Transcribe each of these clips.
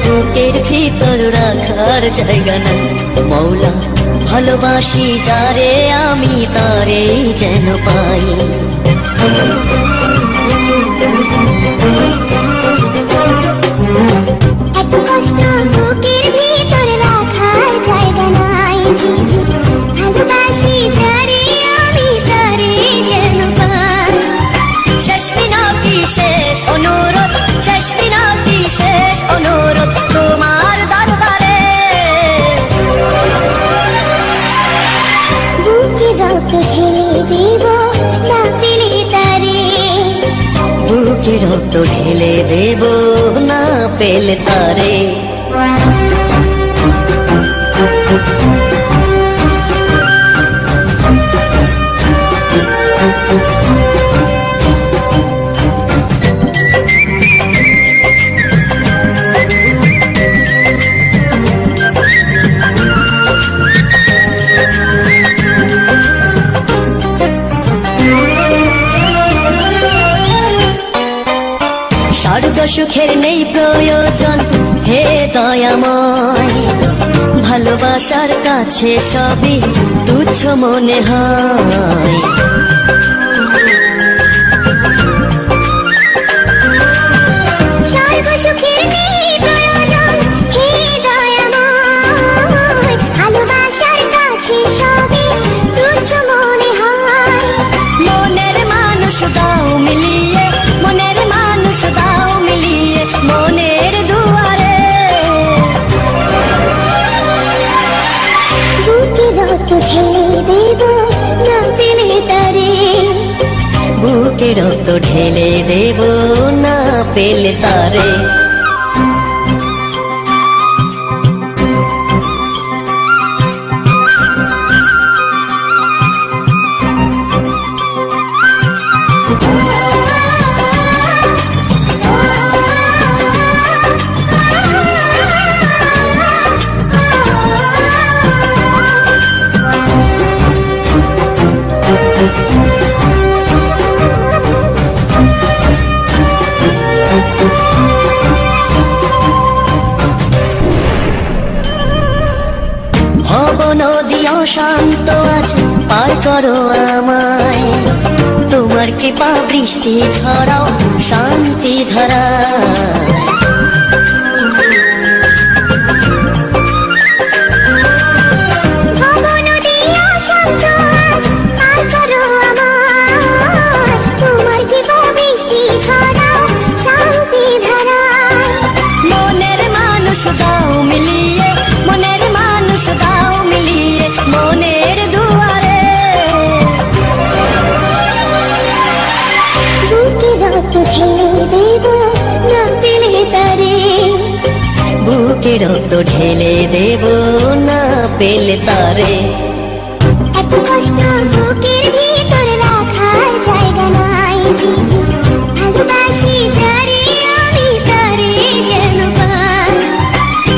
বুকের ভিতর রাখার জায়গা নাই। মৌলা ভালোবাসি যারে আমি তারে যেন পাই। এত কষ্ট বুকের ভিতর রাখার জায়গা নাই। ভালোবাসি যারে আমি তারে যেন পাই। শেষ মিনতি শেষ অনুরোধ, শেষ মিনতি শেষ অনুরোধ তোমার দরবারে। বুকে রক্ত ঢেলে দেব না পেলে তারে। বুকে রক্ত ঢেলে দেব না পেলে তারে। স্বর্গ সুখের নেই প্রয়োজন হে দয়াময়। ভালোবাসার কাছে সবই তুচ্ছ মনে হয়। স্বর্গ সুখের নেই প্রয়োজন হে দয়াময়। ভালোবাসার কাছে সবই তুচ্ছ মনে হয়। মনের মানুষ দাও মিলিয়ে, মনের মানুষ দাও মিলিয়ে মনের দুয়ারে। বুকে রক্ত ঢেলে দেব না পেলে তারে। বুকে রক্ত ঢেলে দেব না পেলে তারে। ভব নদী অশান্ত আজ পার করো আমায়। তোমার কৃপা বৃষ্টি ঝরাও শান্তি ধারা। ভব নদী অশান্ত আজ পার করো আমায়। তোমার কৃপা বৃষ্টি ঝরাও শান্তি ধারা। মনের মানুষ দাও মিলিয়ে, মনের মানুষ দাও মিলিয়ে মনের দুয়ারে। বুকে রক্ত ঢেলে দেব না পেলে তারে। বুকে রক্ত ঢেলে দেব না পেলে তারে। এত কষ্ট বুকের ভিতর রাখার জায়গা নাই। ভালোবাসি যারে আমি তারে যেন পাই।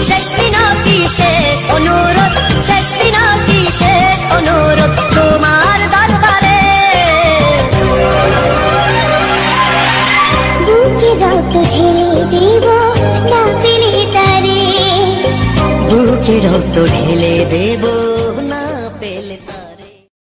শেষ মিনতি শেষ অনুরোধ, শেষ মিনতি শেষ অনুরোধ তোমার দরবারে। বুকে রক্ত ঢেলে দেব না পেলে তারে। বুকে রক্ত ঢেলে দেব